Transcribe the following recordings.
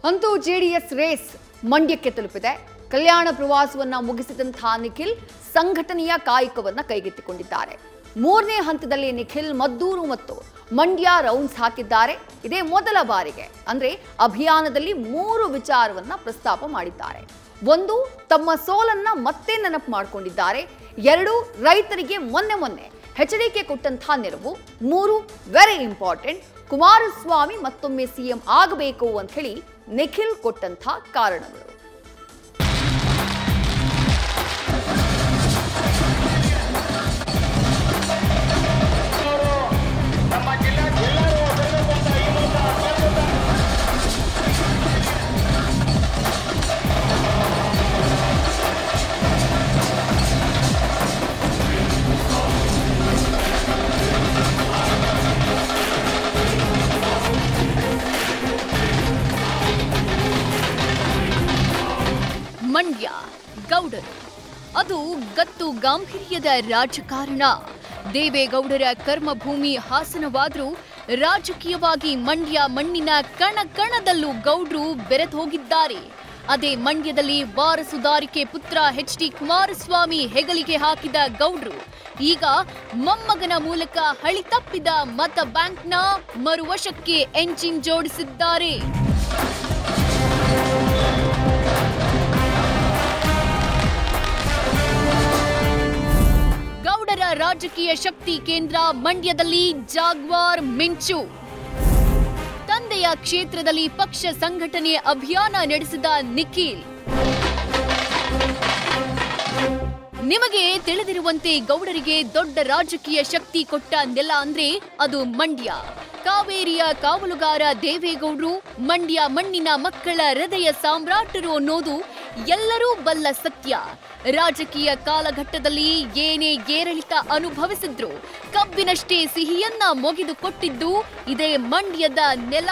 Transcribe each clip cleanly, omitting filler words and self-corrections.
ಅಂತೂ JDS race ಮಂಡ್ಯಕ್ಕೆ ತಲುಪಿದೆ. ಕಲ್ಯಾಣ ಪ್ರವಾಸವನ್ನ ಮುಗಿಸಿದಂತಹ ನಿಖಿಲ್ ಸಂಘಟನೆಯ ಕಾಯಕವನ್ನ ಕೈಗೆತ್ತಿಕೊಂಡಿದ್ದಾರೆ. ಮೂರನೇ ಹಂತದಲ್ಲಿ ನಿಖಿಲ್ ಮದ್ದೂರು ಮತ್ತು ಮಂಡ್ಯ ರೌಂಡ್ಸ್ ಹಾಕಿದ್ದಾರೆ. ಇದೇ ಮೊದಲ ಬಾರಿಗೆ ಅಂದ್ರೆ ಅಭಿಯಾನದಲ್ಲಿ 3 ವಿಚಾರವನ್ನ ಪ್ರಸ್ತಾಪ ಮಾಡಿದ್ದಾರೆ. 1, ತಮ್ಮ ಸೋಲನ್ನ ಮತ್ತೆ ನೆನಪು ಮಾಡಿಕೊಂಡಿದ್ದಾರೆ. 2, ರೈತರಿಗೆ ಮೊನ್ನೆ ಎಚ್ಡಿಕೆ ಕೊಟ್ಟಂತಹ ನೆರವು. 3, ವೆರಿ ಇಂಪಾರ್ಟೆಂಟ್, ಕುಮಾರಸ್ವಾಮಿ ಮತ್ತೊಮ್ಮೆ ಸಿಎಂ ಆಗಬೇಕು ಅಂತ ಹೇಳಿ ನಿಖಿಲ್ ಕೊಟ್ಟಂತಹ ಕಾರಣಗಳು. ಮಂಡ್ಯ ಗೌಡರು ಅದು ಗತ್ತು ಗಾಂಭೀರ್ಯದ ರಾಜಕಾರಣ. ದೇವೇಗೌಡರ ಕರ್ಮಭೂಮಿ ಹಾಸನವಾದರೂ ರಾಜಕೀಯವಾಗಿ ಮಂಡ್ಯ ಮಣ್ಣಿನ ಕಣದಲ್ಲೂ ಗೌಡ್ರು ಬೆರೆತು ಹೋಗಿದ್ದಾರೆ. ಅದೇ ಮಂಡ್ಯದಲ್ಲಿ ವಾರಸುದಾರಿಕೆ ಪುತ್ರ ಎಚ್.ಡಿ. ಕುಮಾರಸ್ವಾಮಿ ಹೆಗಲಿಗೆ ಹಾಕಿದ ಗೌಡ್ರು ಈಗ ಮೊಮ್ಮಗನ ಮೂಲಕ ಹಳಿ ತಪ್ಪಿದ ಮತ ಬ್ಯಾಂಕ್ನ ಮರುವಶಕ್ಕೆ ಎಂಜಿನ್ ಜೋಡಿಸಿದ್ದಾರೆ. ಗೌಡರ ರಾಜಕೀಯ ಶಕ್ತಿ ಕೇಂದ್ರ ಮಂಡ್ಯದಲ್ಲಿ ಜಾಗ್ವಾರ್ ಮಿಂಚು. ತಂದೆಯ ಕ್ಷೇತ್ರದಲ್ಲಿ ಪಕ್ಷ ಸಂಘಟನೆ ಅಭಿಯಾನ ನಡೆಸಿದ ನಿಖಿಲ್. ನಿಮಗೆ ತಿಳಿದಿರುವಂತೆ ಗೌಡರಿಗೆ ದೊಡ್ಡ ರಾಜಕೀಯ ಶಕ್ತಿ ಕೊಟ್ಟ ನೆಲ ಅಂದ್ರೆ ಅದು ಮಂಡ್ಯ. ಕಾವೇರಿಯ ಕಾವಲುಗಾರ ದೇವೇಗೌಡರು ಮಂಡ್ಯ ಮಣ್ಣಿನ ಮಕ್ಕಳ ಹೃದಯ ಸಾಮ್ರಾಟರು ಅನ್ನೋದು ಎಲ್ಲರೂ ಬಲ್ಲ ಸತ್ಯ. ರಾಜಕೀಯ ಕಾಲಘಟ್ಟದಲ್ಲಿ ಏನೇ ಏರಿಳಿತ ಅನುಭವಿಸಿದ್ರು ಕಬ್ಬಿನಷ್ಟೇ ಸಿಹಿಯನ್ನ ಮೊಗೆದು ಕೊಟ್ಟಿದ್ದು ಇದೇ ಮಂಡ್ಯದ ನೆಲ,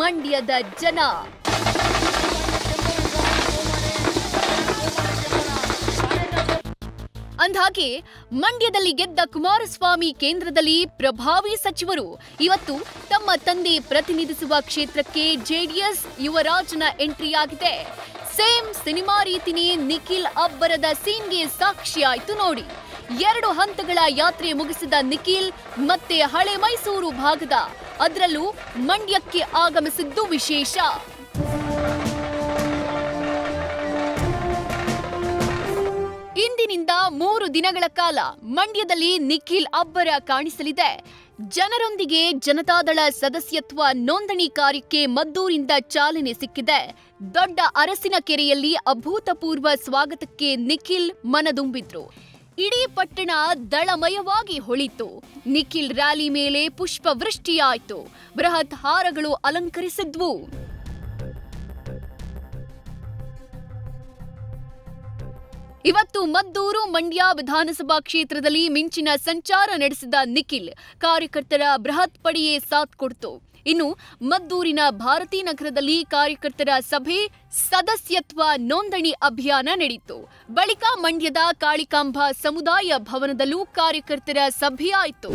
ಮಂಡ್ಯದ ಜನ. ಅಂದ್ಹಾಗೆ ಮಂಡ್ಯದಲ್ಲಿ ಗೆದ್ದ ಕುಮಾರಸ್ವಾಮಿ ಕೇಂದ್ರದಲ್ಲಿ ಪ್ರಭಾವಿ ಸಚಿವರು ಇವತ್ತು ತಮ್ಮ ತಂದೆ ಪ್ರತಿನಿಧಿಸುವ ಕ್ಷೇತ್ರಕ್ಕೆ ಜೆಡಿಎಸ್ ಯುವರಾಜನ ಎಂಟ್ರಿಯಾಗಿದೆ. ಸೇಮ್ ಸಿನಿಮಾ ರೀತಿನೇ ನಿಖಿಲ್ ಅಬ್ಬರದ ಸೀನ್ಗೆ ಸಾಕ್ಷಿಯಾಯ್ತು ನೋಡಿ. 2 ಹಂತಗಳ ಯಾತ್ರೆ ಮುಗಿಸಿದ ನಿಖಿಲ್ ಮತ್ತೆ ಹಳೆ ಮೈಸೂರು ಭಾಗದ, ಅದರಲ್ಲೂ ಮಂಡ್ಯಕ್ಕೆ ಆಗಮಿಸಿದ್ದು ವಿಶೇಷ. ಇಂದಿನಿಂದ 3 ದಿನಗಳ ಕಾಲ ಮಂಡ್ಯದಲ್ಲಿ ನಿಖಿಲ್ ಅಬ್ಬರ ಕಾಣಿಸಲಿದೆ. ಜನರೊಂದಿಗೆ ಜನತಾದಳ ಸದಸ್ಯತ್ವ ನೋಂದಣಿ ಕಾರ್ಯಕ್ಕೆ ಮದ್ದೂರಿಂದ ಚಾಲನೆ ಸಿಕ್ಕಿದೆ. ದೊಡ್ಡ ಅರಸಿನಕೆರೆಯಲ್ಲಿ ಅಭೂತಪೂರ್ವ ಸ್ವಾಗತಕ್ಕೆ ನಿಖಿಲ್ ಮನದುಂಬಿದ್ರು. ಇಡೀ ಪಟ್ಟಣ ದಳಮಯವಾಗಿ ಹೊಳಿತು. ನಿಖಿಲ್ ರ್ಯಾಲಿ ಮೇಲೆ ಪುಷ್ಪ ವೃಷ್ಟಿಯಾಯಿತು. ಬೃಹತ್ ಹಾರಗಳು ಅಲಂಕರಿಸಿದ್ವು. ಇವತ್ತು ಮದ್ದೂರು ಮಂಡ್ಯ ವಿಧಾನಸಭಾ ಕ್ಷೇತ್ರದಲ್ಲಿ ಮಿಂಚಿನ ಸಂಚಾರ ನಡೆಸಿದ ನಿಖಿಲ್ ಕಾರ್ಯಕರ್ತರ ಬೃಹತ್ ಪಡೆಯೇ ಸಾಥ್ ಕೊಡ್ತು. ಇನ್ನು ಮದ್ದೂರಿನ ಭಾರತೀನಗರದಲ್ಲಿ ಕಾರ್ಯಕರ್ತರ ಸಭೆ, ಸದಸ್ಯತ್ವ ನೋಂದಣಿ ಅಭಿಯಾನ ನಡೆಯಿತು. ಬಳಿಕ ಮಂಡ್ಯದ ಕಾಳಿಕಾಂಬ ಸಮುದಾಯ ಭವನದಲ್ಲೂ ಕಾರ್ಯಕರ್ತರ ಸಭೆಯಾಯಿತು.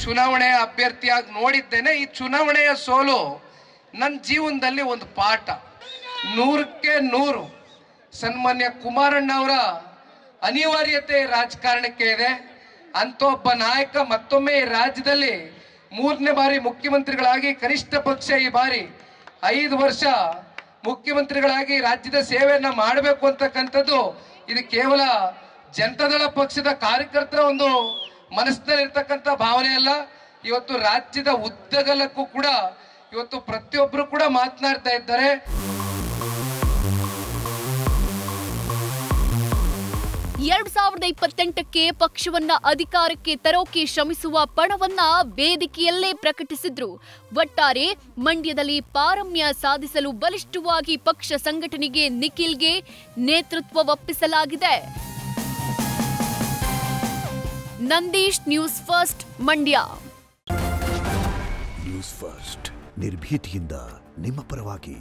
ಚುನಾವಣೆ ಅಭ್ಯರ್ಥಿಯಾಗಿ ನೋಡಿದ್ದೇನೆ. ಈ ಚುನಾವಣೆಯ ಸೋಲು ನನ್ನ ಜೀವನದಲ್ಲಿ ಒಂದು ಪಾಠ. 100ಕ್ಕೆ 100 ಸನ್ಮಾನ್ಯ ಕುಮಾರಣ್ಣವರ ಅನಿವಾರ್ಯತೆ ರಾಜಕಾರಣಕ್ಕೆ ಇದೆ. ಅಂತ ಒಬ್ಬ ನಾಯಕ ಮತ್ತೊಮ್ಮೆ ಈ ರಾಜ್ಯದಲ್ಲಿ 3ನೇ ಬಾರಿ ಮುಖ್ಯಮಂತ್ರಿಗಳಾಗಿ, ಕನಿಷ್ಠ ಪಕ್ಷ ಈ ಬಾರಿ 5 ವರ್ಷ ಮುಖ್ಯಮಂತ್ರಿಗಳಾಗಿ ರಾಜ್ಯದ ಸೇವೆಯನ್ನ ಮಾಡಬೇಕು ಅಂತಕ್ಕಂಥದ್ದು ಇದು ಕೇವಲ ಜನತಾದಳ ಪಕ್ಷದ ಕಾರ್ಯಕರ್ತರ ಒಂದು ಮನಸ್ಸಿನಲ್ಲಿರ್ತಕ್ಕಂಥ ಭಾವನೆ ಅಲ್ಲ. ಇವತ್ತು ರಾಜ್ಯದ ಉದ್ದಗಲಕ್ಕೂ ಕೂಡ ಇವತ್ತು ಪ್ರತಿಯೊಬ್ಬರು ಕೂಡ ಮಾತನಾಡ್ತಾ ಇದ್ದಾರೆ. 2028ಕ್ಕೆ ಪಕ್ಷವನ್ನ ಅಧಿಕಾರಕ್ಕೆ ತರೋಕೆ ಶ್ರಮಿಸುವ ಪಣವನ್ನ ವೇದಿಕೆಯಲ್ಲೇ ಪ್ರಕಟಿಸಿದ್ರು. ಒಟ್ಟಾರೆ ಮಂಡ್ಯದಲ್ಲಿ ಪಾರಮ್ಯ ಸಾಧಿಸಲು ಬಲಿಷ್ಠವಾಗಿ ಪಕ್ಷ ಸಂಘಟನೆಗೆ ನಿಖಿಲ್ಗೆ ನೇತೃತ್ವ ಒಪ್ಪಿಸಲಾಗಿದೆ. Nandish, news first, Mandya. News first ನಿರ್ಭೀತಿಯಿಂದ ನಿಮ್ಮ ಪರವಾಗಿ.